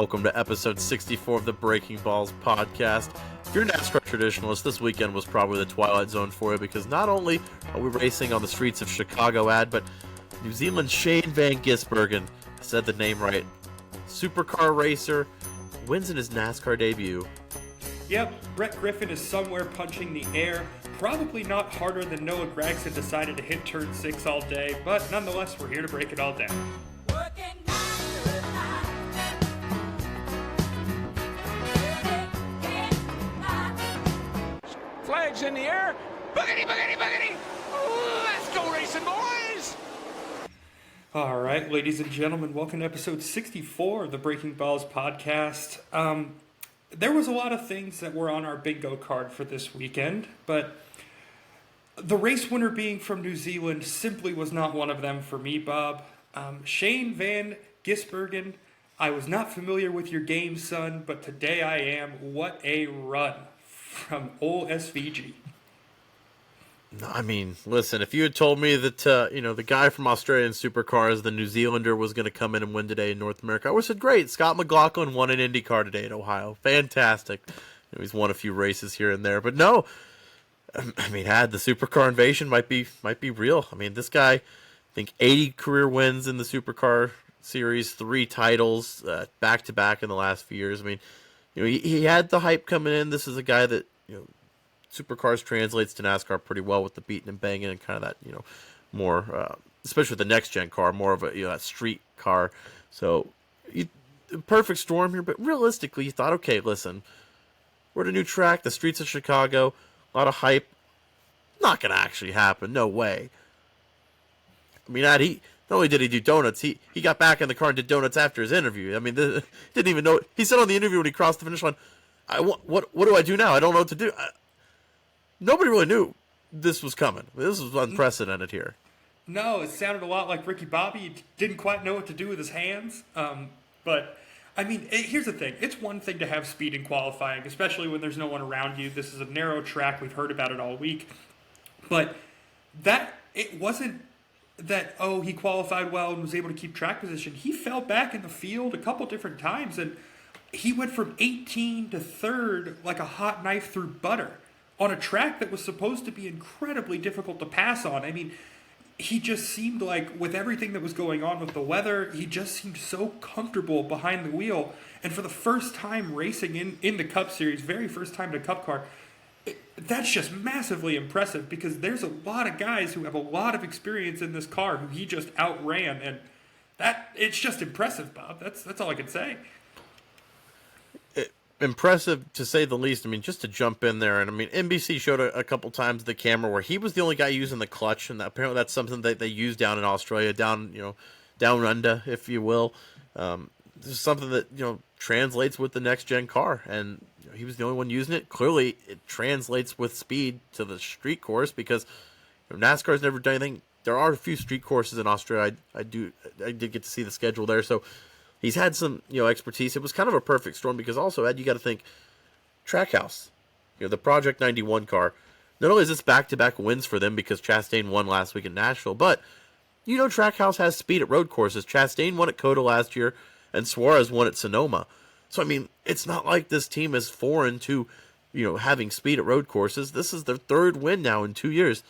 Welcome to episode 64 of the Breaking Balls podcast. If you're a NASCAR traditionalist, this weekend was probably the twilight zone for you because not only are we racing on the streets of Chicago, but New Zealand's Shane Van Gisbergen, said the name right, supercar racer, wins in his NASCAR debut. Yep, Brett Griffin is somewhere punching the air. Probably not harder than Noah Gragson decided to hit turn 6 all day, but nonetheless, we're here to break it all down. Flags in the air. Boogity, boogity, boogity. Let's go racing, boys. All right, ladies and gentlemen, welcome to episode 64 of the Breaking Balls podcast. There was a lot of things that were on our bingo card for this weekend, but the race winner being from New Zealand simply was not one of them for me, Bob. Shane Van Gisbergen, I was not familiar with your game, son, but today I am. What a run from old SVG. I mean, listen, if you had told me that, the guy from Australian Supercars, the New Zealander, was going to come in and win today in North America, I would have said, great, Scott McLaughlin won an IndyCar today at Ohio. Fantastic. He's won a few races here and there. But no, I mean, the Supercar invasion might be real. I mean, this guy, I think 80 career wins in the Supercar series, 3 titles, back-to-back in the last few years. I mean, he had the hype coming in. This is a guy that, Supercars translates to NASCAR pretty well with the beating and banging and kind of that, more, especially with the next-gen car, more of a, that street car. So, perfect storm here. But realistically, you thought, okay, listen, we're at a new track, the streets of Chicago, a lot of hype. Not going to actually happen. No way. I mean, not only did he do donuts, he got back in the car and did donuts after his interview. I mean, didn't even know. He said on the interview when he crossed the finish line, what do I do now? I don't know what to do. Nobody really knew this was coming. This was unprecedented here. No, it sounded a lot like Ricky Bobby. He didn't quite know what to do with his hands. But, I mean, here's the thing. It's one thing to have speed in qualifying, especially when there's no one around you. This is a narrow track. We've heard about it all week. But it wasn't that, he qualified well and was able to keep track position. He fell back in the field a couple different times, and he went from 18 to 3rd like a hot knife through butter on a track that was supposed to be incredibly difficult to pass on. I mean, he just seemed like, with everything that was going on with the weather, he just seemed so comfortable behind the wheel. And for the first time racing in the Cup Series, very first time in a Cup car, that's just massively impressive because there's a lot of guys who have a lot of experience in this car who he just outran. And it's just impressive, Bob. That's all I can say. Impressive to say the least. I mean, just to jump in there, and I mean, NBC showed a couple times the camera where he was the only guy using the clutch, and apparently that's something that they use down in Australia, down under, if you will. This is something that translates with the next gen car, and he was the only one using it. Clearly, it translates with speed to the street course because NASCAR's never done anything. There are a few street courses in Australia. I did get to see the schedule there, so. He's had some, expertise. It was kind of a perfect storm because also, Ed, you got to think, Trackhouse, the Project 91 car. Not only is this back-to-back wins for them because Chastain won last week in Nashville, but Trackhouse has speed at road courses. Chastain won at COTA last year, and Suarez won at Sonoma. So I mean, it's not like this team is foreign to, having speed at road courses. This is their 3rd win now in 2 years.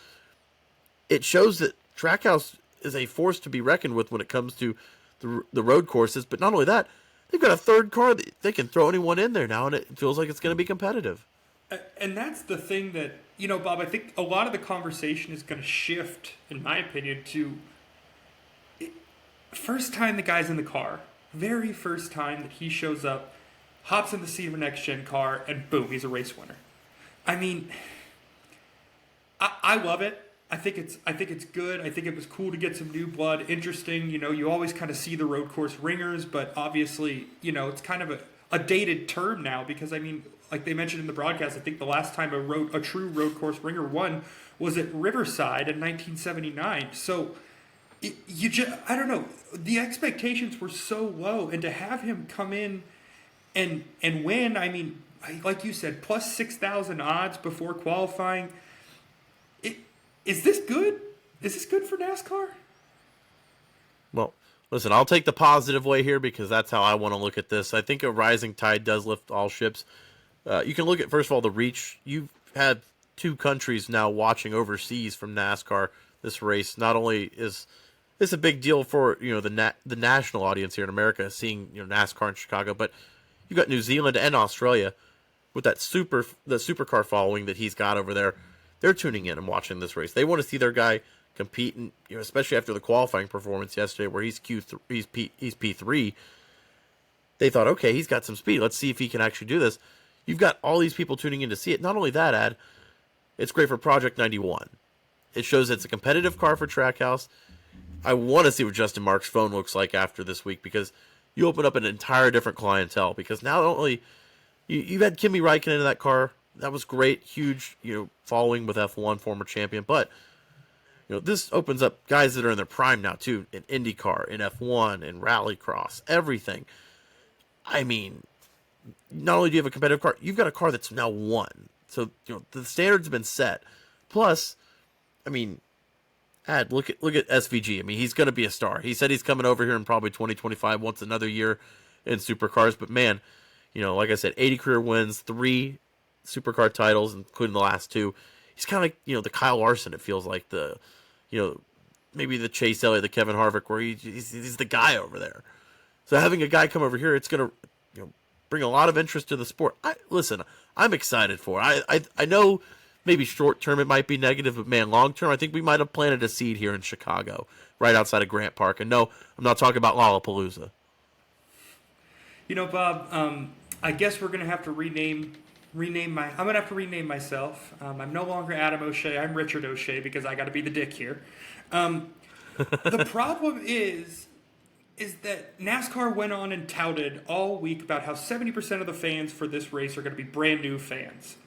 It shows that Trackhouse is a force to be reckoned with when it comes to the road courses, but not only that, they've got a 3rd car that they can throw anyone in there now, and it feels like it's going to be competitive. And that's the thing that, Bob, I think a lot of the conversation is going to shift, in my opinion, to first time the guy's in the car, very first time that he shows up, hops in the seat of a next-gen car, and boom, he's a race winner. I mean, I love it. I think it's good. I think it was cool to get some new blood. Interesting. You always kind of see the road course ringers, but obviously, it's kind of a dated term now because, I mean, like they mentioned in the broadcast, I think the last time a true road course ringer won was at Riverside in 1979. So I don't know. The expectations were so low, and to have him come in and win, I mean, like you said, plus 6,000 odds before qualifying. Is this good? Is this good for NASCAR? Well, Listen, I'll take the positive way here because that's how I want to look at this. I think a rising tide does lift all ships. You can look at, first of all, the reach. You've had 2 countries now watching overseas from NASCAR this race. Not only is this a big deal for the national audience here in America seeing NASCAR in Chicago, but you've got New Zealand and Australia with the supercar following that he's got over there. They're tuning in and watching this race. They want to see their guy compete, and especially after the qualifying performance yesterday, where he's P3. They thought, okay, he's got some speed. Let's see if he can actually do this. You've got all these people tuning in to see it. Not only that, it's great for Project 91. It shows it's a competitive car for Trackhouse. I want to see what Justin Marks' phone looks like after this week, because you open up an entire different clientele. Because now not only you've had Kimi Räikkönen in that car, that was great, huge, following with F1, former champion. But this opens up guys that are in their prime now too, in IndyCar, in F1, in Rallycross, everything. I mean, not only do you have a competitive car, you've got a car that's now won. So the standards have been set. Plus, I mean, look at SVG. I mean, he's going to be a star. He said he's coming over here in probably 2025, wants another year in supercars. But man, like I said, 80 career wins, 3 supercar titles, including the last 2. He's kind of like the Kyle Larson. It feels like maybe the Chase Elliott, the Kevin Harvick, where he's the guy over there. So having a guy come over here, it's going to bring a lot of interest to the sport. I'm excited for it. I know maybe short term it might be negative, but man, long term, I think we might have planted a seed here in Chicago, right outside of Grant Park. And no, I'm not talking about Lollapalooza. Bob, I guess we're gonna have to rename I'm gonna have to rename myself. I'm no longer Adam O'Shea. I'm Richard O'Shea because I got to be the dick here. The problem is that NASCAR went on and touted all week about how 70% of the fans for this race are going to be brand new fans.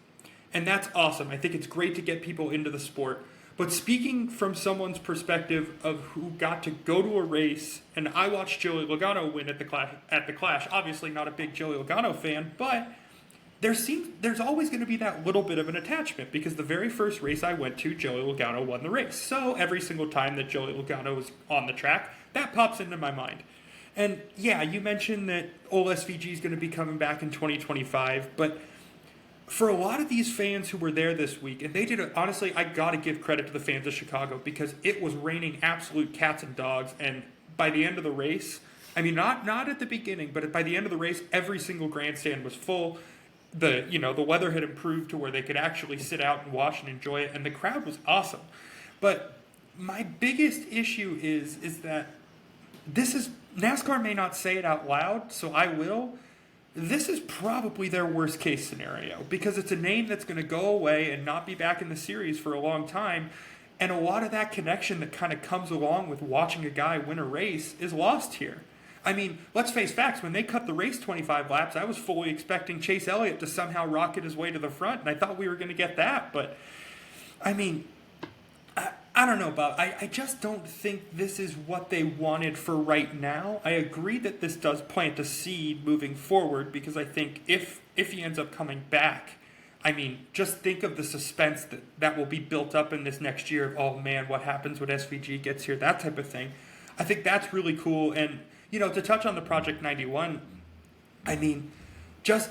And that's awesome. I think it's great to get people into the sport. But speaking from someone's perspective of who got to go to a race, and I watched Joey Logano win at the Clash. Obviously not a big Joey Logano fan, but there's always going to be that little bit of an attachment, because the very first race I went to, Joey Logano won the race. So every single time that Joey Logano was on the track, that pops into my mind. And yeah, you mentioned that old SVG is going to be coming back in 2025, but for a lot of these fans who were there this week, and they did it, honestly, I got to give credit to the fans of Chicago, because it was raining absolute cats and dogs, and by the end of the race, I mean, not at the beginning, but by the end of the race, every single grandstand was full. The weather had improved to where they could actually sit out and watch and enjoy it, and the crowd was awesome. But my biggest issue is that this is, NASCAR may not say it out loud, so I will. This is probably their worst case scenario, because it's a name that's going to go away and not be back in the series for a long time. And a lot of that connection that kind of comes along with watching a guy win a race is lost here. I mean, let's face facts. When they cut the race 25 laps, I was fully expecting Chase Elliott to somehow rocket his way to the front, and I thought we were going to get that. But, I mean, I don't know, Bob. I just don't think this is what they wanted for right now. I agree that this does plant a seed moving forward, because I think if he ends up coming back, I mean, just think of the suspense that will be built up in this next year of, oh man, what happens when SVG gets here, that type of thing. I think that's really cool. And, to touch on the Project 91, I mean, just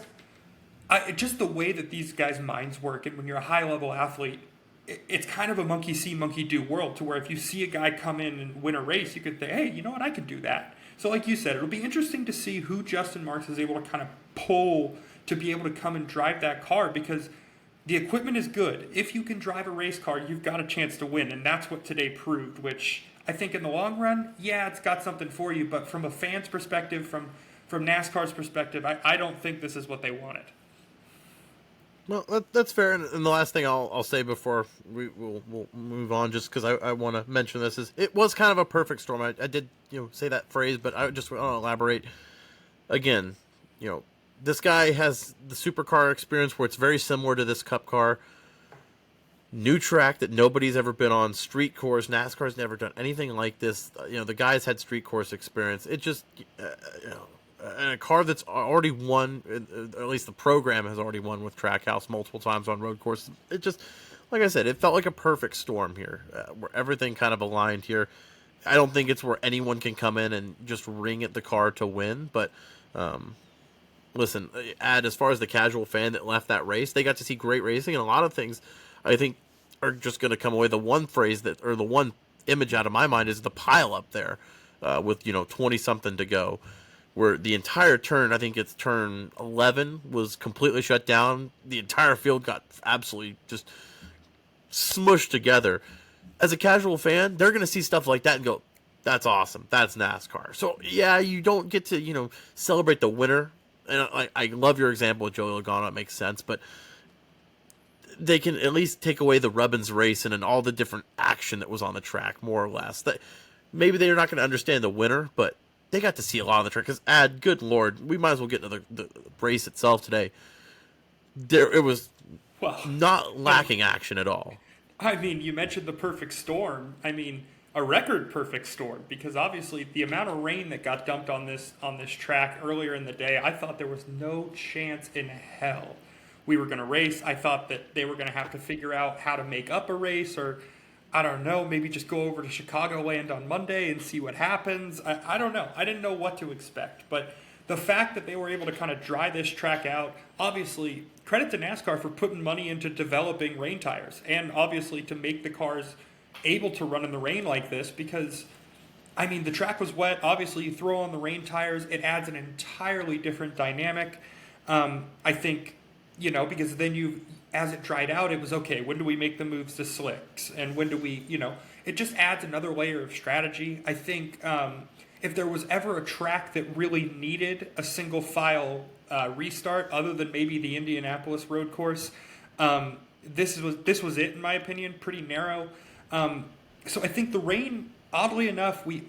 the way that these guys' minds work, and when you're a high-level athlete, it's kind of a monkey see, monkey do world, to where if you see a guy come in and win a race, you could think, hey, you know what, I could do that. So like you said, it'll be interesting to see who Justin Marks is able to kind of pull to be able to come and drive that car, because the equipment is good. If you can drive a race car, you've got a chance to win, and that's what today proved, which I think in the long run, yeah, it's got something for you, but from a fan's perspective, from NASCAR's perspective, I don't think this is what they wanted. Well, that's fair. And the last thing I'll say before we'll move on, just because I want to mention this, is it was kind of a perfect storm. I did say that phrase, but I just want to elaborate. Again, this guy has the supercar experience where it's very similar to this Cup car. New track that nobody's ever been on, street course. NASCAR's never done anything like this. The guys had street course experience. It just, and a car that's already won, or at least the program has already won with Trackhouse multiple times on road courses. It just, like I said, it felt like a perfect storm here, where everything kind of aligned here. I don't think it's where anyone can come in and just ring at the car to win. But listen, as far as the casual fan that left that race, they got to see great racing, and a lot of things I think are just going to come away. The one the one image out of my mind is the pile up there with 20 something to go, where the entire turn, I think it's turn 11, was completely shut down. The entire field got absolutely just smushed together. As a casual fan, they're going to see stuff like that and go, that's awesome. That's NASCAR. So, yeah, you don't get to, celebrate the winner. And I love your example with Joey Logano. It makes sense. But they can at least take away the Rubbins racing and all the different action that was on the track, more or less. Maybe they're not going to understand the winner, but they got to see a lot of the track. Because, good Lord, we might as well get into the race itself today. It was not lacking action at all. I mean, you mentioned the perfect storm. I mean, a record perfect storm, because obviously the amount of rain that got dumped on this track earlier in the day, I thought there was no chance in hell we were going to race. I thought that they were going to have to figure out how to make up a race, or I don't know, maybe just go over to Chicagoland on Monday and see what happens. I don't know. I didn't know what to expect, but the fact that they were able to kind of dry this track out, obviously, credit to NASCAR for putting money into developing rain tires, and obviously to make the cars able to run in the rain like this, because, I mean, the track was wet. Obviously, you throw on the rain tires, it adds an entirely different dynamic. I think, because then as it dried out, it was, okay, when do we make the moves to slicks? And when do we, it just adds another layer of strategy. I think if there was ever a track that really needed a single file restart, other than maybe the Indianapolis road course, this was it, in my opinion. Pretty narrow. So I think the rain, oddly enough, we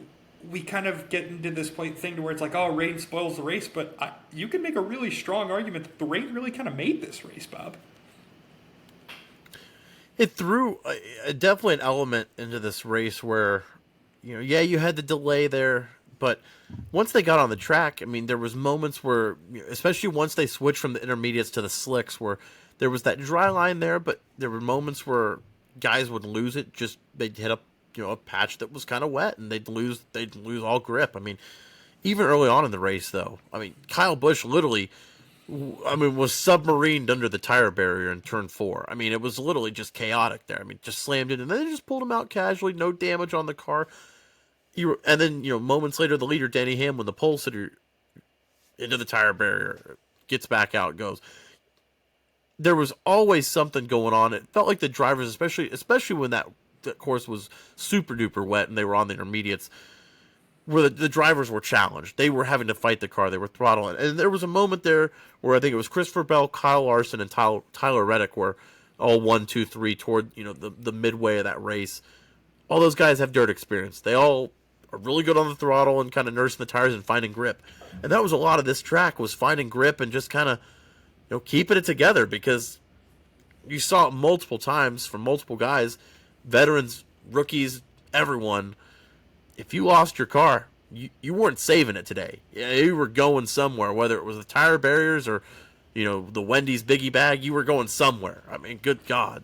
kind of get into this thing to where it's like, oh, rain spoils the race, but you can make a really strong argument that the rain really kind of made this race, Bob. It threw definitely an element into this race where, you had the delay there, but once they got on the track, I mean, there was moments where, especially once they switched from the intermediates to the slicks, where there was that dry line there, but there were moments where guys would lose it. Just they'd hit a patch that was kind of wet, and they'd lose all grip. I mean, even early on in the race, though, I mean, Kyle Busch literally, was submarined under the tire barrier in turn 4. I mean, it was literally just chaotic there. I mean, just slammed it, and then they just pulled him out casually, no damage on the car. And then, moments later, the leader, Danny Hamlin, the pole sitter, into the tire barrier, gets back out, goes. There was always something going on. It felt like the drivers, especially when that course was super duper wet and they were on the intermediates, where the drivers were challenged. They were having to fight the car. They were throttling. And there was a moment there where I think it was Christopher Bell, Kyle Larson, and Tyler Reddick were all 1, 2, 3 toward the midway of that race. All those guys have dirt experience. They all are really good on the throttle and kind of nursing the tires and finding grip. And that was a lot of this track, was finding grip and just kind of keeping it together, because you saw it multiple times from multiple guys, veterans, rookies, everyone. If you lost your car, you weren't saving it today. You were going somewhere, whether it was the tire barriers or, the Wendy's biggie bag, you were going somewhere. I mean, good God.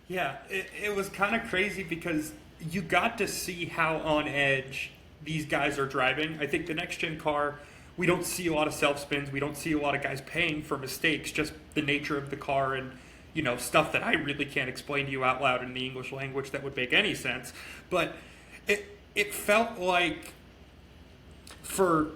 Yeah, it was kind of crazy because you got to see how on edge these guys are driving. I think the next-gen car, we don't see a lot of self-spins. We don't see a lot of guys paying for mistakes, just the nature of the car and, stuff that I really can't explain to you out loud in the English language that would make any sense. But it felt like for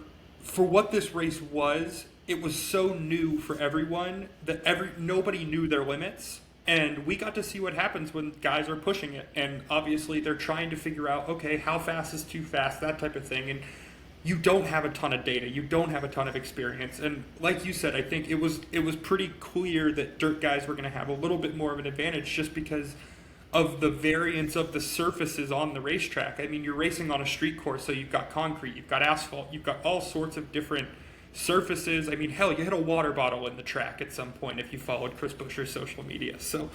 what this race was, it was so new for everyone that nobody knew their limits. And we got to see what happens when guys are pushing it. And obviously they're trying to figure out, okay, how fast is too fast, that type of thing. And you don't have a ton of data. You don't have a ton of experience. And like you said, I think it was pretty clear that dirt guys were going to have a little bit more of an advantage just because of the variance of the surfaces on the racetrack. I mean, you're racing on a street course, so you've got concrete, you've got asphalt, you've got all sorts of different surfaces. I mean, hell, you hit a water bottle in the track at some point if you followed Chris Buescher's social media. So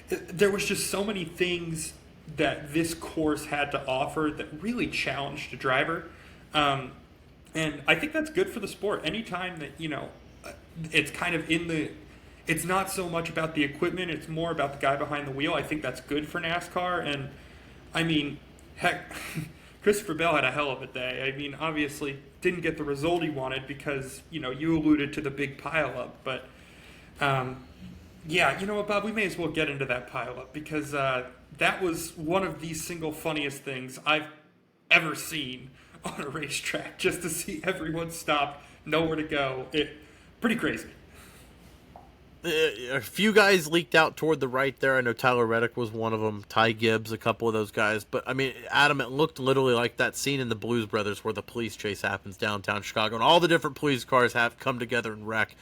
there was just so many things that this course had to offer that really challenged a driver. And I think that's good for the sport. Anytime that, it's kind of it's not so much about the equipment, it's more about the guy behind the wheel. I think that's good for NASCAR. And I mean, heck, Christopher Bell had a hell of a day. I mean, obviously didn't get the result he wanted because, you alluded to the big pileup. But, yeah, you know what, Bob? We may as well get into that pileup because that was one of the single funniest things I've ever seen on a racetrack. Just to see everyone stop, nowhere to go. Pretty crazy. A few guys leaked out toward the right there. I know Tyler Reddick was one of them. Ty Gibbs, a couple of those guys. But, I mean, Adam, it looked literally like that scene in the Blues Brothers where the police chase happens downtown Chicago. And all the different police cars have come together and wreck.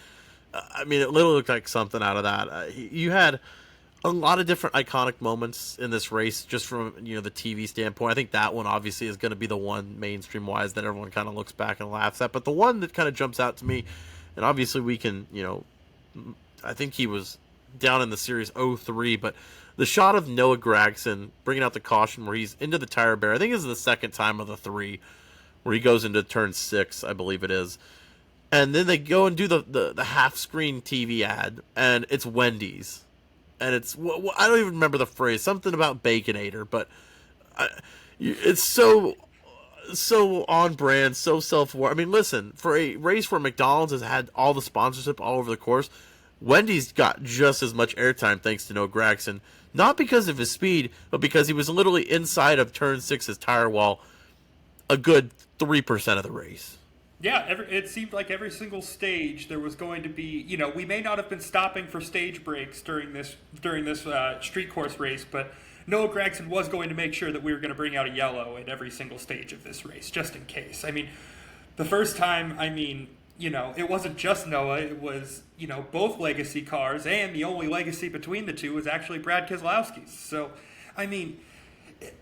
I mean, it literally looked like something out of that. You had a lot of different iconic moments in this race just from, the TV standpoint. I think that one obviously is going to be the one mainstream-wise that everyone kind of looks back and laughs at. But the one that kind of jumps out to me, and obviously we can, I think he was down in the series 03, but the shot of Noah Gragson bringing out the caution where he's into the tire barrier, I think this is the second time of the 3 where he goes into turn 6, I believe it is. And then they go and do the half-screen TV ad, and it's Wendy's. And it's, I don't even remember the phrase, something about Baconator, but it's so on brand, so self-aware. I mean, listen, for a race where McDonald's has had all the sponsorship all over the course, Wendy's got just as much airtime thanks to Noah Gragson, not because of his speed, but because he was literally inside of turn 6's tire wall a good 3% of the race. Yeah, it seemed like every single stage there was going to be, we may not have been stopping for stage breaks during this street course race, but Noah Gragson was going to make sure that we were going to bring out a yellow at every single stage of this race, just in case. I mean, the first time, it wasn't just Noah, it was, both legacy cars, and the only legacy between the two was actually Brad Keselowski's. So, I mean,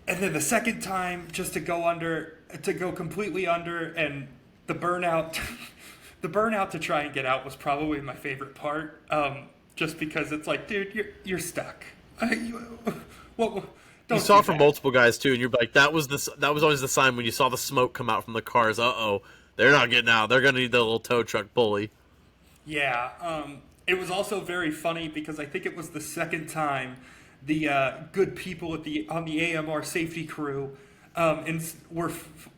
and then the second time, just to go completely under, and the burnout to try and get out was probably my favorite part, just because it's like, dude, you're stuck. You saw from multiple guys too, and you're like, that was always the sign when you saw the smoke come out from the cars. They're not getting out. They're gonna need the little tow truck pulley. Yeah, it was also very funny because I think it was the second time the good people on the AMR safety crew were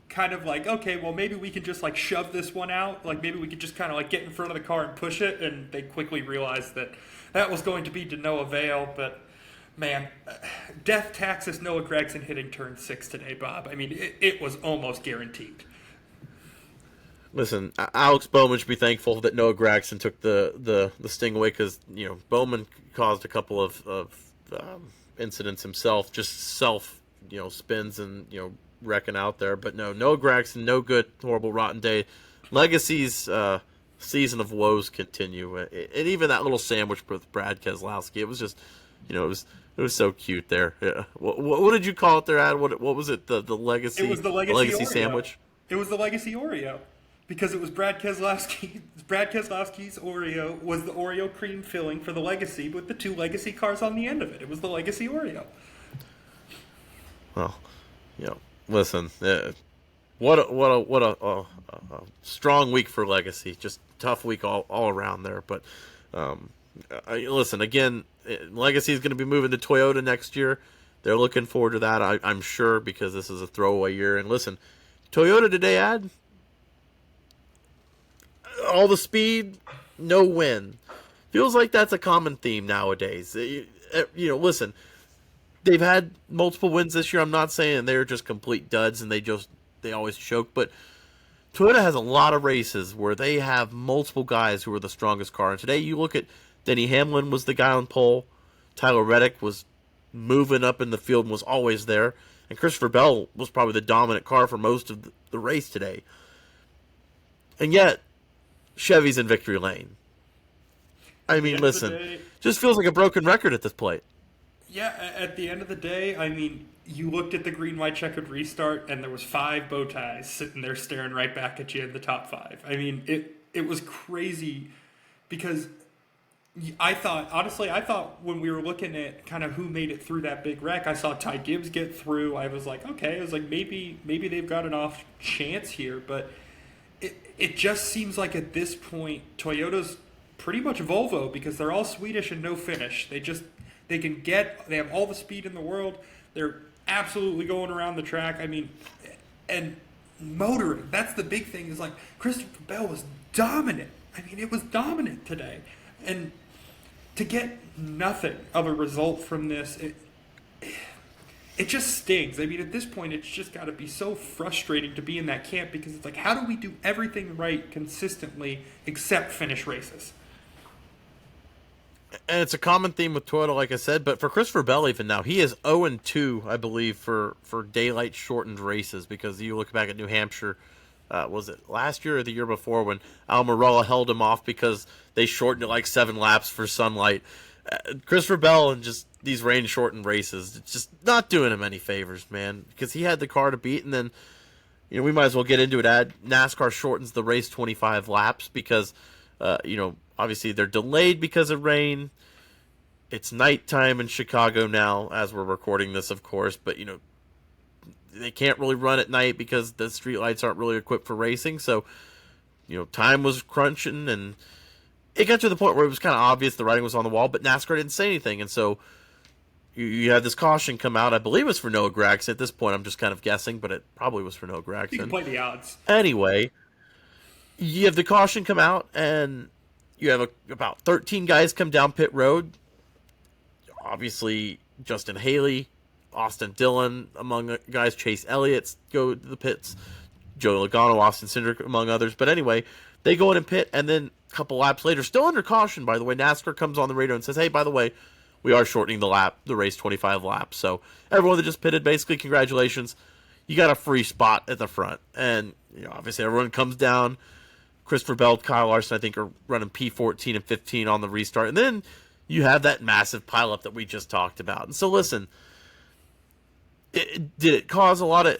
kind of like, okay, well maybe we can just like shove this one out, like maybe we could just kind of like get in front of the car and push it, and they quickly realized that was going to be to no avail. But man, death taxes Noah Gragson hitting turn 6 today, Bob. I mean, it was almost guaranteed. Listen, Alex Bowman should be thankful that Noah Gragson took the sting away, because Bowman caused a couple of incidents himself, just self spins and wrecking out there. But no, Noah Gragson, no good, horrible, rotten day. Legacy's season of woes continue, and even that little sandwich with Brad Keselowski, it was just it was so cute there. Yeah. What did you call it there, Ad? What was it? The legacy? It was the legacy Oreo. Sandwich. It was the legacy Oreo. Because it was Brad Keselowski's Oreo was the Oreo cream filling for the Legacy with the 2 Legacy cars on the end of it. It was the Legacy Oreo. Well, listen, what a strong week for Legacy. Just tough week all around there. But listen, again, Legacy is going to be moving to Toyota next year. They're looking forward to that, I'm sure, because this is a throwaway year. And listen, Toyota today, Ad, all the speed, no win. Feels like that's a common theme nowadays. Listen, they've had multiple wins this year. I'm not saying they're just complete duds and they always choke, but Toyota has a lot of races where they have multiple guys who are the strongest car. And today you look at Denny Hamlin was the guy on pole. Tyler Reddick was moving up in the field and was always there. And Christopher Bell was probably the dominant car for most of the race today. And yet, Chevy's in victory lane. I mean, listen, just feels like a broken record at this point. Yeah, at the end of the day, I mean, you looked at the green, white, checkered restart, and there was 5 bow ties sitting there staring right back at you in the top 5. I mean, it was crazy because I thought when we were looking at kind of who made it through that big wreck, I saw Ty Gibbs get through. I was like, okay, maybe they've got an off chance here, but it just seems like at this point Toyota's pretty much Volvo, because they're all Swedish and no finish. They have all the speed in the world. They're absolutely going around the track. I mean, And motoring, that's the big thing, is like Christopher Bell was dominant. I mean, it was dominant today. And to get nothing of a result from this, it just stings. I mean, at this point, it's just got to be so frustrating to be in that camp, because it's like, how do we do everything right consistently except finish races? And it's a common theme with Toyota, like I said, but for Christopher Bell even now, he is 0-2, I believe, for daylight shortened races, because you look back at New Hampshire, was it last year or the year before, when Almirola held him off because they shortened it like 7 laps for sunlight. Christopher Bell and just these rain shortened races, it's just not doing him any favors, man, because he had the car to beat. And then, we might as well get into it. NASCAR shortens the race 25 laps because, obviously they're delayed because of rain. It's nighttime in Chicago now as we're recording this, of course, but they can't really run at night because the streetlights aren't really equipped for racing. So, time was crunching, and it got to the point where it was kind of obvious the writing was on the wall, but NASCAR didn't say anything. And so you had this caution come out. I believe it was for Noah Gragson. At this point, I'm just kind of guessing, but it probably was for Noah Gragson. You can play the odds. Anyway, you have the caution come out, and you have about 13 guys come down pit road. Obviously, Justin Haley, Austin Dillon, among guys, Chase Elliott go to the pits, Joey Logano, Austin Cindric, among others. But anyway, they go in and pit, and then a couple laps later, still under caution, by the way, NASCAR comes on the radio and says, hey, by the way, we are shortening the race 25 laps. So everyone that just pitted, basically, congratulations. You got a free spot at the front. And, obviously everyone comes down. Christopher Bell, Kyle Larson, I think, are running P14 and 15 on the restart. And then you have that massive pileup that we just talked about. And so, listen, did it cause a lot of,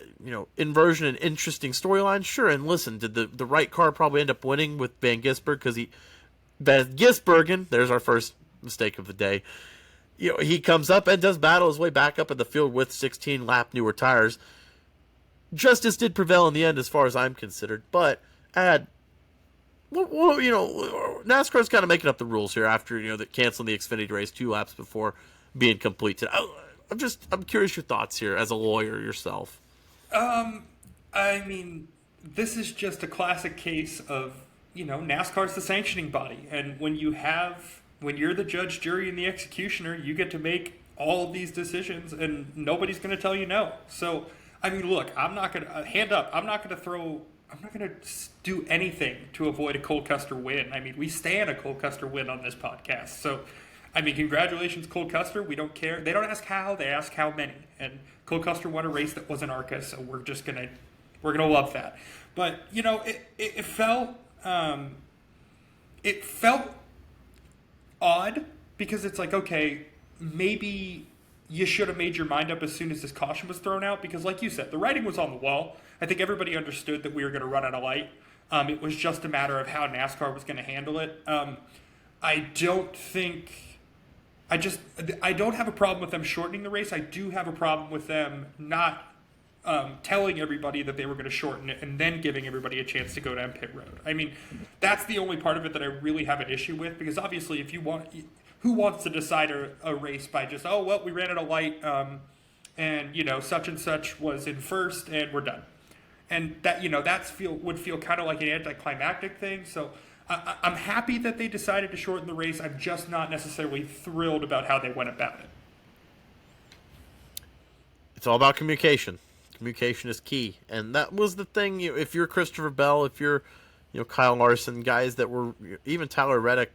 inversion and interesting storylines? Sure. And listen, did the right car probably end up winning with Van Gisbergen? Because Van Gisbergen, there's our first mistake of the day. He comes up and does battle his way back up in the field with 16-lap newer tires. Justice did prevail in the end, as far as I'm considered. But NASCAR's kind of making up the rules here after, canceling the Xfinity race 2 laps before being completed. I'm curious your thoughts here as a lawyer yourself. I mean, this is just a classic case of, NASCAR's the sanctioning body. And when you're the judge, jury, and the executioner, you get to make all of these decisions, and nobody's going to tell you no. So, I mean, look, I'm not going to do anything to avoid a Cole Custer win. I mean, we stand a Cole Custer win on this podcast. So, I mean, congratulations, Cole Custer. We don't care. They don't ask how, they ask how many. And Cole Custer won a race that wasn't ARCA, so we're gonna love that. But, it felt odd, because it's like, okay, maybe you should have made your mind up as soon as this caution was thrown out, because like you said, the writing was on the wall. I think everybody understood that we were going to run out of light. It was just a matter of how NASCAR was going to handle it. I don't have a problem with them shortening the race. I do have a problem with them not telling everybody that they were going to shorten it and then giving everybody a chance to go down pit road. I mean, that's the only part of it that I really have an issue with, because obviously who wants to decide a race by just, we ran out of light, and, such and such was in first and we're done. And that, would feel kind of like an anticlimactic thing. So I'm happy that they decided to shorten the race. I'm just not necessarily thrilled about how they went about it. It's all about communication. Communication is key. And that was the thing. If you're Christopher Bell, if you're, Kyle Larson, guys that were, even Tyler Reddick,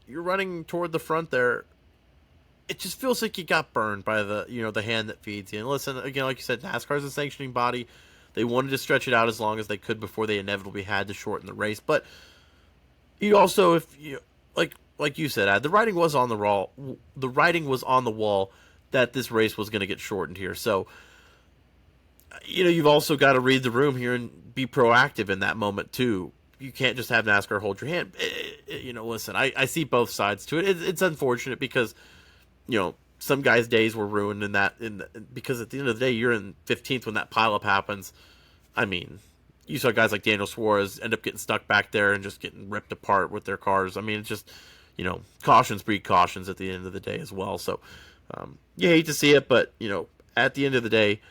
you're running toward the front there. It just feels like you got burned by the, the hand that feeds you. And listen, again, like you said, NASCAR's a sanctioning body. They wanted to stretch it out as long as they could before they inevitably had to shorten the race. But you also, if you like you said, the writing was on the wall. The writing was on the wall that this race was going to get shortened here. So, you've also got to read the room here and be proactive in that moment too. You can't just have NASCAR hold your hand. Listen, I see both sides to it. It's unfortunate because, some guys' days were ruined because at the end of the day, you're in 15th when that pileup happens. I mean, you saw guys like Daniel Suarez end up getting stuck back there and just getting ripped apart with their cars. I mean, it's just, cautions breed cautions at the end of the day as well. So, you hate to see it, but, at the end of the day,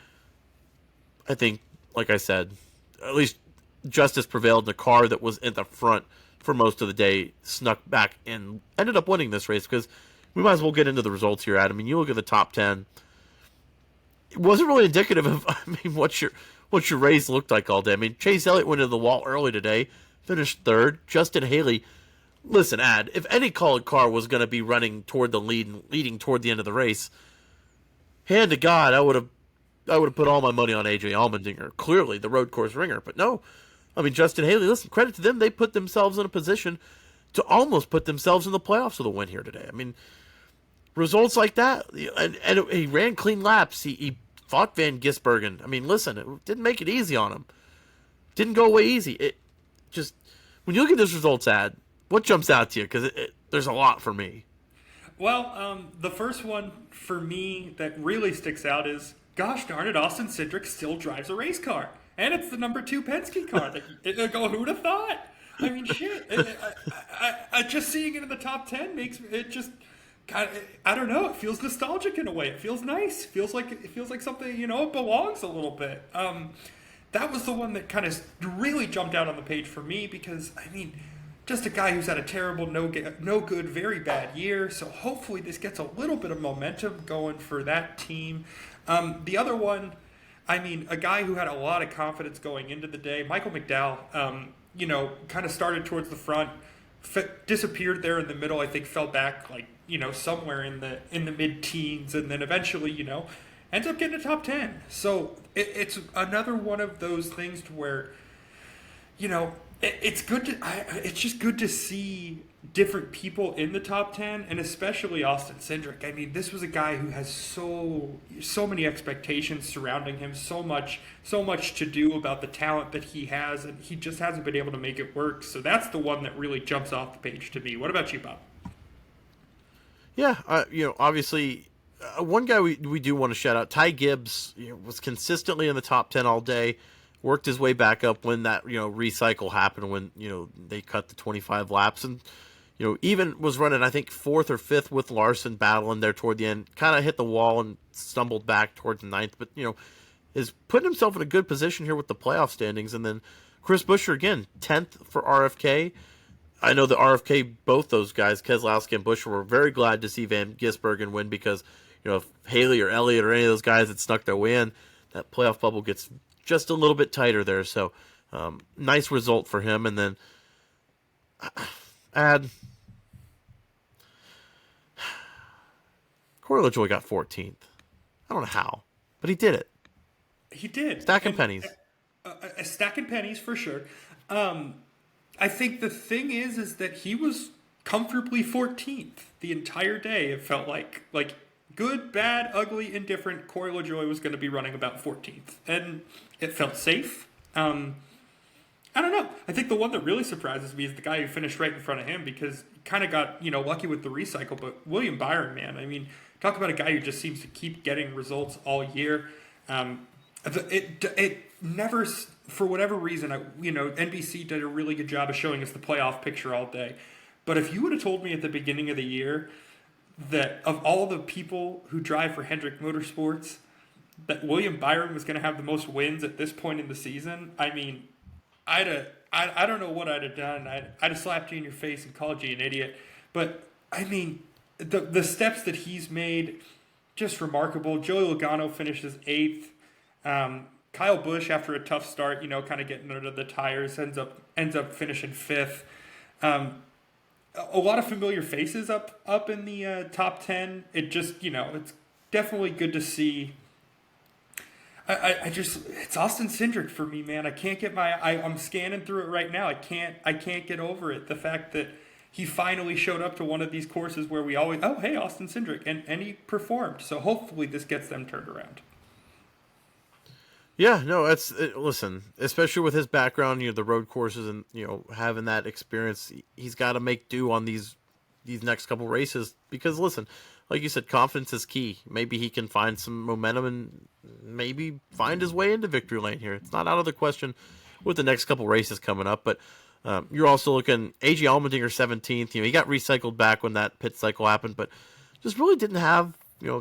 I think like I said, at least justice prevailed. The car that was in the front for most of the day snuck back and ended up winning this race, because we might as well get into the results here, Adam. I mean, you look at the top 10. It wasn't really indicative of, what your race looked like all day. I mean, Chase Elliott went into the wall early today, finished third. Justin Haley, listen, if any colored car was going to be running toward the lead and leading toward the end of the race, hand to God, I would have put all my money on AJ Allmendinger, clearly the road course ringer. But no, I mean, Justin Haley, listen, credit to them. They put themselves in a position to almost put themselves in the playoffs with a win here today. I mean, results like that, and he ran clean laps. He fought Van Gisbergen. I mean, listen, it didn't make it easy on him. Didn't go away easy. It just, when you look at this results ad, what jumps out to you? Because there's a lot for me. Well, the first one for me that really sticks out is, gosh darn it, Austin Cindric still drives a race car. And it's the number 2 Penske car. Who'd have thought? I mean, shit. I just seeing it in the top 10 makes it just kind of, I don't know. It feels nostalgic in a way. It feels nice. It feels like something, it belongs a little bit. That was the one that kind of really jumped out on the page for me, because, I mean, just a guy who's had a terrible, no good, very bad year. So hopefully this gets a little bit of momentum going for that team. The other one, I mean, a guy who had a lot of confidence going into the day, Michael McDowell, kind of started towards the front, disappeared there in the middle, I think fell back somewhere in the mid-teens, and then eventually, ends up getting a top 10. So it's another one of those things to where, it's good to, it's just good to see different people in the top 10, and especially Austin Cindric. I mean, this was a guy who has so many expectations surrounding him, so much to do about the talent that he has, and he just hasn't been able to make it work. So that's the one that really jumps off the page to me. What about you, Bob? Yeah, obviously, one guy we do want to shout out, Ty Gibbs, was consistently in the top 10 all day. Worked his way back up when that recycle happened, when they cut the 25 laps, and even was running, I think, 4th or 5th with Larson battling there toward the end. Kind of hit the wall and stumbled back towards the 9th, but is putting himself in a good position here with the playoff standings. And then Chris Buescher again, 10th for RFK. I know the RFK, both those guys, Keselowski and Buescher, were very glad to see Van Gisbergen win, because if Haley or Elliott or any of those guys had snuck their way in, that playoff bubble gets just a little bit tighter there. So nice result for him. And then Corey LaJoie got 14th. I don't know how, but he did it. He did. Stacking pennies. Stacking pennies for sure. I think the thing is that he was comfortably 14th the entire day. It felt like good, bad, ugly, indifferent, Corey LaJoie was going to be running about 14th. And it felt safe. I don't know. I think the one that really surprises me is the guy who finished right in front of him, because he kind of got, lucky with the recycle. But William Byron, man, I mean, talk about a guy who just seems to keep getting results all year. It never, for whatever reason, NBC did a really good job of showing us the playoff picture all day. But if you would have told me at the beginning of the year that of all the people who drive for Hendrick Motorsports, that William Byron was going to have the most wins at this point in the season, I mean, I don't know what I'd have done. I'd have slapped you in your face and called you an idiot. But, I mean, the steps that he's made, just remarkable. Joey Logano finishes 8th. Kyle Busch, after a tough start, kind of getting under the tires, ends up finishing 5th. A lot of familiar faces up in the top 10. It just, it's definitely good to see. It's Austin Cindric for me, man. I can't get I'm scanning through it right now. I can't get over it. The fact that he finally showed up to one of these courses where we always, oh, hey, Austin Cindric, and he performed. So hopefully this gets them turned around. Yeah, no, listen, especially with his background, the road courses and, having that experience, he's got to make do on these next couple races, because listen, like you said, confidence is key. Maybe he can find some momentum and maybe find his way into victory lane here. It's not out of the question with the next couple races coming up, but you're also looking AJ Allmendinger 17th. He got recycled back when that pit cycle happened, but just really didn't have,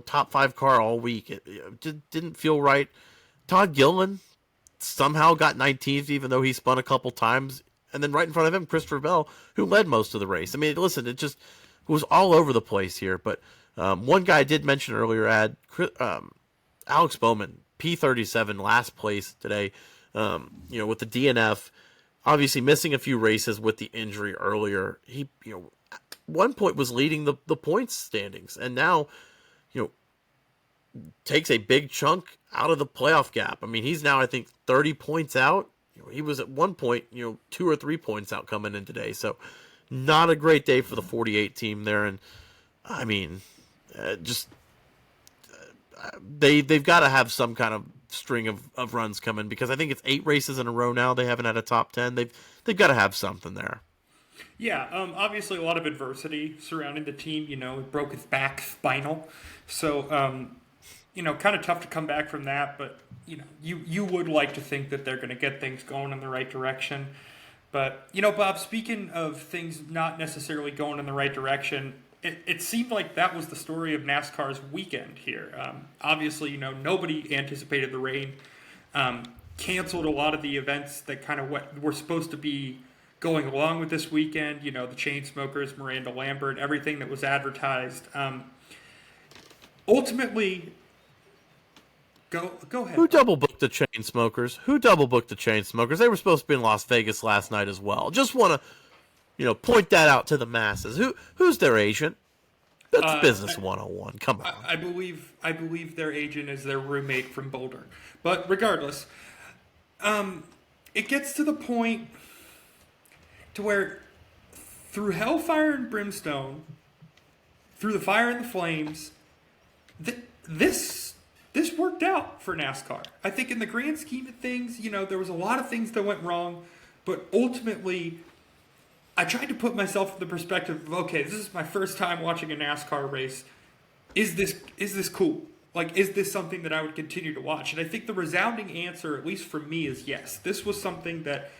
top 5 car all week. It just didn't feel right. Todd Gilliland, somehow got 19th, even though he spun a couple times. And then right in front of him, Christopher Bell, who led most of the race. I mean, listen, it just was all over the place here. But one guy I did mention earlier, Alex Bowman, P37, last place today, with the DNF, obviously missing a few races with the injury earlier. He, at one point was leading the points standings, and now, takes a big chunk out of the playoff gap. I mean, he's now, I think, 30 points out. He was at one point, 2 or 3 points out coming in today. So not a great day for the 48 team there. And I mean, they've got to have some kind of string of runs coming, because I think it's 8 races in a row now. They haven't had a top 10. They've got to have something there. Yeah, obviously a lot of adversity surrounding the team. It broke his back, spinal. So, kind of tough to come back from that. But, you would like to think that they're going to get things going in the right direction. But, Bob, speaking of things not necessarily going in the right direction, it seemed like that was the story of NASCAR's weekend here. Obviously, nobody anticipated the rain. Canceled a lot of the events that kind of were supposed to be going along with this weekend. The Chainsmokers, Miranda Lambert, everything that was advertised. Ultimately, go ahead. Who double booked the Chainsmokers? They were supposed to be in Las Vegas last night as well. Just want to, point that out to the masses. Who's their agent? That's business 101. Come on. I believe their agent is their roommate from Boulder. But regardless, it gets to the point to where through hellfire and brimstone, through the fire and the flames, this worked out for NASCAR. I think in the grand scheme of things, there was a lot of things that went wrong, but ultimately, I tried to put myself in the perspective of, okay, this is my first time watching a NASCAR race. Is this cool? Like, is this something that I would continue to watch? And I think the resounding answer, at least for me, is yes. This was something that,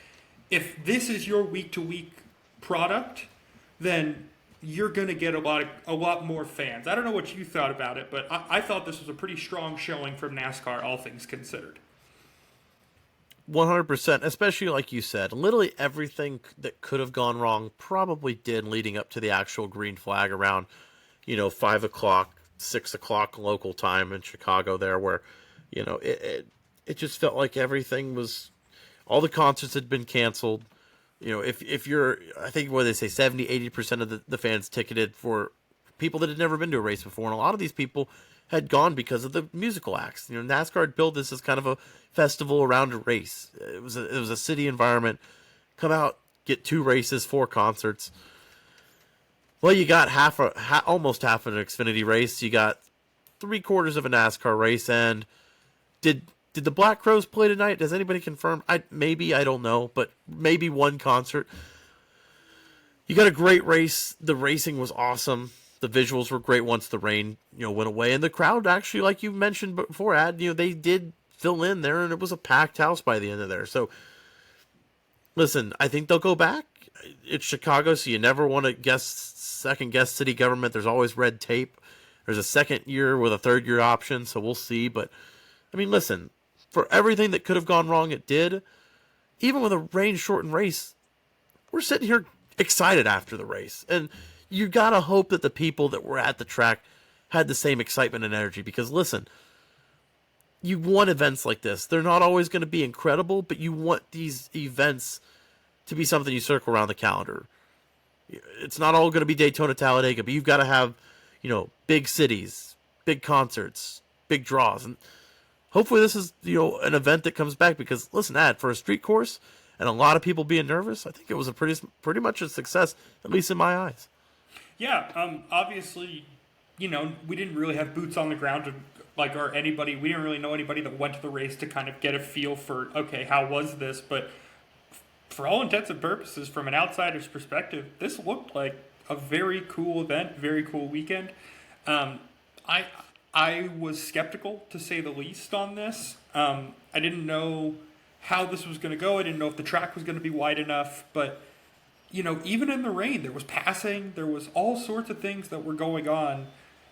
if this is your week-to-week product, then you're going to get a lot more fans. I don't know what you thought about it, but I thought this was a pretty strong showing from NASCAR, all things considered. 100%, especially like you said. Literally everything that could have gone wrong probably did leading up to the actual green flag around, 5 o'clock, 6 o'clock local time in Chicago there, where, it just felt like everything was, all the concerts had been canceled. If you're, I think what they say, 70, 80% of the fans ticketed for people that had never been to a race before. And a lot of these people had gone because of the musical acts. NASCAR had built this as kind of a festival around a race. It was a city environment. Come out, get 2 races, 4 concerts. Well, you got almost half of an Xfinity race. You got 3/4 of a NASCAR race. And did the Black Crowes play tonight? Does anybody confirm? I don't know, but maybe one concert. You got a great race. The racing was awesome. The visuals were great once the rain, went away. And the crowd actually, like you mentioned before, they did fill in there, and it was a packed house by the end of there. So, listen, I think they'll go back. It's Chicago, so you never want to second guess city government. There's always red tape. There's a second year with a third year option, so we'll see. But, I mean, listen, for everything that could have gone wrong, it did. Even with a rain-shortened race, we're sitting here excited after the race. And you got to hope that the people that were at the track had the same excitement and energy. Because, listen, you want events like this. They're not always going to be incredible, but you want these events to be something you circle around the calendar. It's not all going to be Daytona, Talladega, but you've got to have, big cities, big concerts, big draws. And hopefully this is, an event that comes back, because, listen, for a street course and a lot of people being nervous, I think it was a pretty much a success, at least in my eyes. Yeah, obviously, we didn't really have boots on the ground we didn't really know anybody that went to the race to kind of get a feel for, okay, how was this? But for all intents and purposes, from an outsider's perspective, this looked like a very cool event, very cool weekend. I was skeptical, to say the least, on this. I didn't know how this was going to go. I didn't know if the track was going to be wide enough. But, even in the rain, there was passing. There was all sorts of things that were going on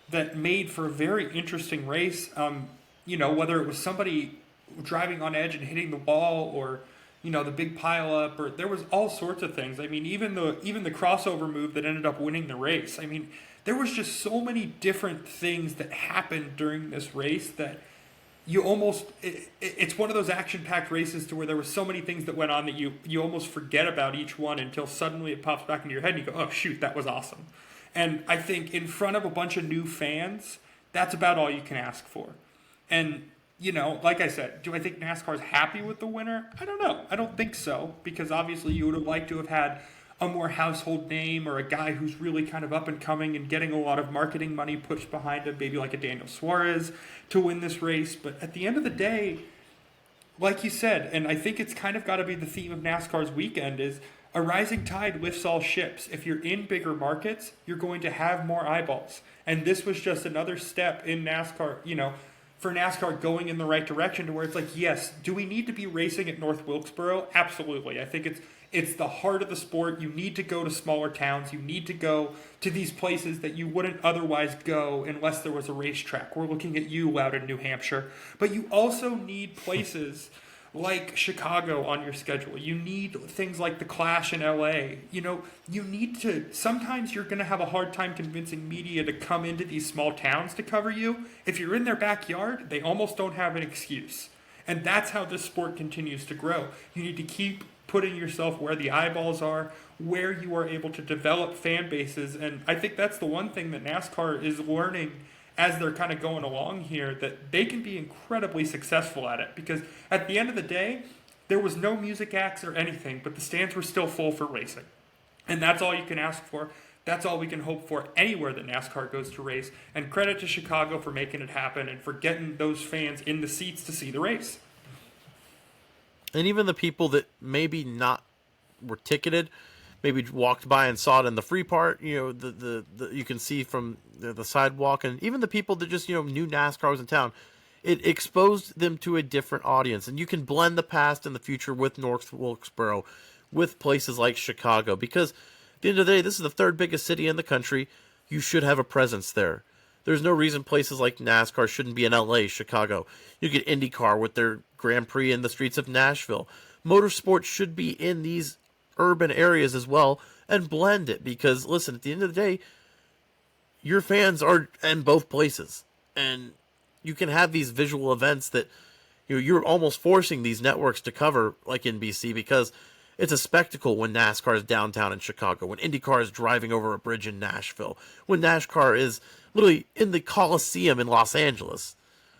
that made for a very interesting race. Whether it was somebody driving on edge and hitting the wall, or the big pile up, or there was all sorts of things. I mean, even the crossover move that ended up winning the race. I mean, there was just so many different things that happened during this race that you almost it's one of those action-packed races to where there were so many things that went on that you almost forget about each one until suddenly it pops back into your head and you go, oh shoot, that was awesome. And I think in front of a bunch of new fans, that's about all you can ask for. And like I said, do I think NASCAR's happy with the winner? I don't know. I don't think so, because obviously you would have liked to have had a more household name, or a guy who's really kind of up and coming and getting a lot of marketing money pushed behind him, maybe like a Daniel Suarez, to win this race. But at the end of the day, like you said, and I think it's kind of got to be the theme of NASCAR's weekend, is a rising tide lifts all ships. If you're in bigger markets, you're going to have more eyeballs. And this was just another step in NASCAR, for NASCAR going in the right direction, to where it's like, yes, do we need to be racing at North Wilkesboro? Absolutely. I think it's the heart of the sport. You need to go to smaller towns. You need to go to these places that you wouldn't otherwise go unless there was a racetrack. We're looking at you out in New Hampshire. But you also need places like Chicago on your schedule. You need things like the Clash in LA. You need to, sometimes you're going to have a hard time convincing media to come into these small towns to cover you. If you're in their backyard, they almost don't have an excuse. And that's how this sport continues to grow. You need to keep putting yourself where the eyeballs are, where you are able to develop fan bases. And I think that's the one thing that NASCAR is learning as they're kind of going along here, that they can be incredibly successful at it. Because at the end of the day, there was no music acts or anything, but the stands were still full for racing. And that's all you can ask for. That's all we can hope for anywhere that NASCAR goes to race. And credit to Chicago for making it happen and for getting those fans in the seats to see the race. And even the people that maybe not were ticketed, maybe walked by and saw it in the free part, the you can see from the sidewalk, and even the people that just, knew NASCAR was in town, it exposed them to a different audience. And you can blend the past and the future with North Wilkesboro, with places like Chicago, because at the end of the day, this is the third biggest city in the country. You should have a presence there. There's no reason places like NASCAR shouldn't be in LA, Chicago. You get IndyCar with their Grand Prix in the streets of Nashville. Motorsports should be in these urban areas as well, and blend it, because listen, at the end of the day, your fans are in both places, and you can have these visual events that you're almost forcing these networks to cover, like NBC, because it's a spectacle when NASCAR is downtown in Chicago, when IndyCar is driving over a bridge in Nashville, when NASCAR is literally in the Coliseum in Los Angeles.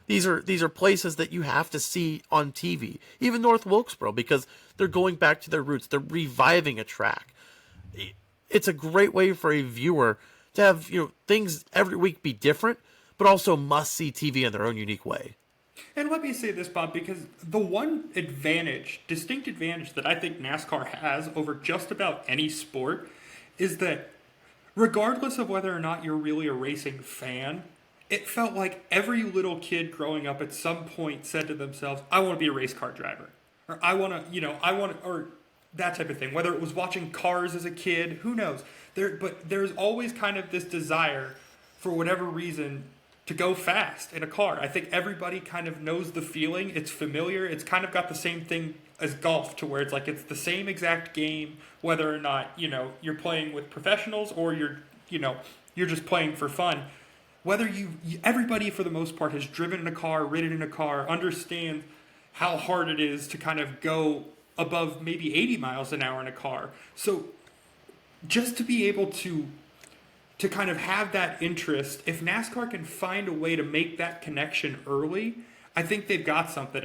These are places that you have to see on TV. Even North Wilkesboro, because they're going back to their roots. They're reviving a track. It's a great way for a viewer to have things every week be different, but also must-see TV in their own unique way. And let me say this, Bob, because the one distinct advantage that I think NASCAR has over just about any sport is that regardless of whether or not you're really a racing fan, it felt like every little kid growing up at some point said to themselves, I want to be a race car driver. Or or that type of thing. Whether it was watching Cars as a kid, who knows? But there's always kind of this desire, for whatever reason, to go fast in a car. I think everybody kind of knows the feeling. It's familiar. It's kind of got the same thing as golf, to where it's like it's the same exact game, whether or not, you're playing with professionals or you're just playing for fun. Whether everybody for the most part has driven in a car, ridden in a car, understands how hard it is to kind of go above maybe 80 miles an hour in a car. So just to be able to kind of have that interest, if NASCAR can find a way to make that connection early, I think they've got something.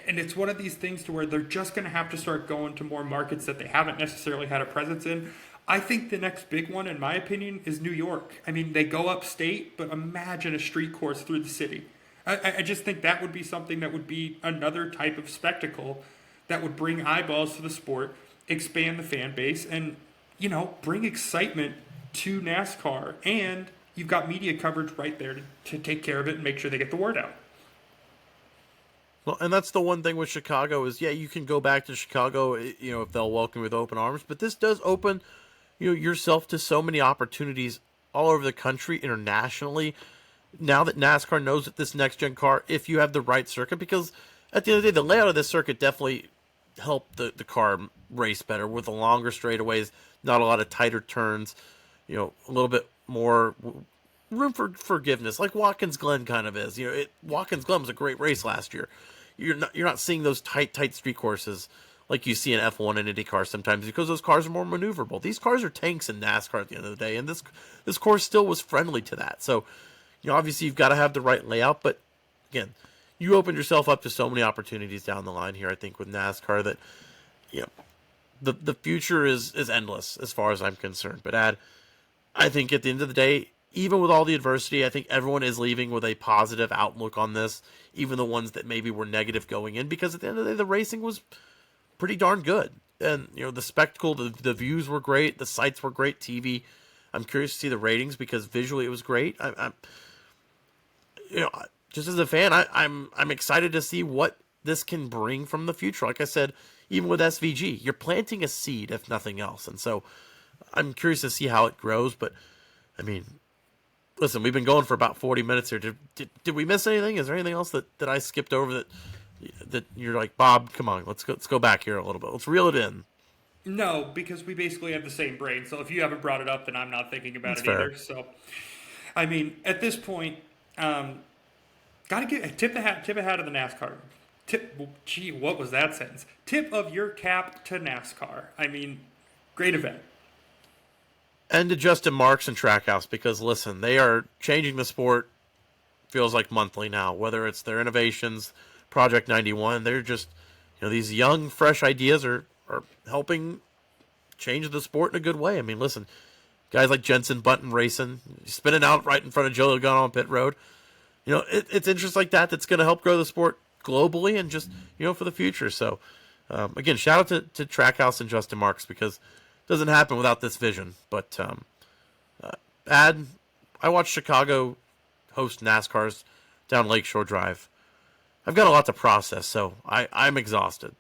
And it's one of these things to where they're just going to have to start going to more markets that they haven't necessarily had a presence in. I think the next big one, in my opinion, is New York. I mean, they go upstate, but imagine a street course through the city. I just think that would be something that would be another type of spectacle that would bring eyeballs to the sport, expand the fan base, and, bring excitement to NASCAR. And you've got media coverage right there to take care of it and make sure they get the word out. Well, and that's the one thing with Chicago is, you can go back to Chicago, if they'll welcome you with open arms, but this does open yourself to so many opportunities all over the country, internationally, now that NASCAR knows that this next-gen car, if you have the right circuit, because at the end of the day, the layout of this circuit definitely helped the car race better with the longer straightaways, not a lot of tighter turns, a little bit more room for forgiveness, like Watkins Glen kind of is. Watkins Glen was a great race last year. You're not seeing those tight street courses like you see in F1 and IndyCar sometimes because those cars are more maneuverable. These cars are tanks in NASCAR at the end of the day, and this course still was friendly to that. So, obviously you've got to have the right layout, but again, you opened yourself up to so many opportunities down the line here, I think, with NASCAR that, the future is endless as far as I'm concerned. But I think at the end of the day, even with all the adversity, I think everyone is leaving with a positive outlook on this, even the ones that maybe were negative going in, because at the end of the day, the racing was pretty darn good. And, the spectacle, the views were great, the sights were great, TV. I'm curious to see the ratings because visually it was great. I'm just as a fan, I'm excited to see what this can bring from the future. Like I said, even with SVG, you're planting a seed, if nothing else. And so I'm curious to see how it grows. But, I mean, listen, we've been going for about 40 minutes here. Did we miss anything? Is there anything else that I skipped over that you're like, Bob, come on, let's go back here a little bit. Let's reel it in. No, because we basically have the same brain. So if you haven't brought it up, then I'm not thinking about That's it fair. either. So, I mean, at this point, gotta tip the hat of the NASCAR. What was that sentence? Tip of your cap to NASCAR. I mean, great event. And to Justin Marks and Trackhouse, because listen, they are changing the sport. Feels like monthly now. Whether it's their innovations, Project 91, they're just these young, fresh ideas are helping change the sport in a good way. I mean, listen, guys like Jensen Button racing, spinning out right in front of Joe Logano on pit road. It's interest like that that's going to help grow the sport globally and just, for the future. So, again, shout out to Trackhouse and Justin Marks because it doesn't happen without this vision. But, I watched Chicago host NASCARs down Lakeshore Drive. I've got a lot to process, so I'm exhausted.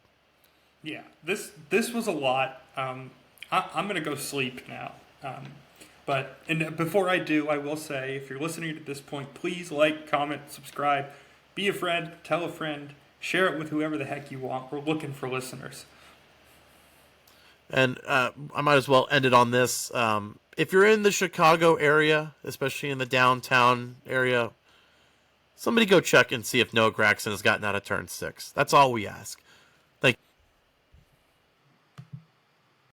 Yeah, this was a lot. I'm going to go sleep now. But before I do, I will say, if you're listening at this point, please like, comment, subscribe, be a friend, tell a friend, share it with whoever the heck you want. We're looking for listeners. And I might as well end it on this. If you're in the Chicago area, especially in the downtown area, somebody go check and see if Noah Gragson has gotten out of turn 6. That's all we ask.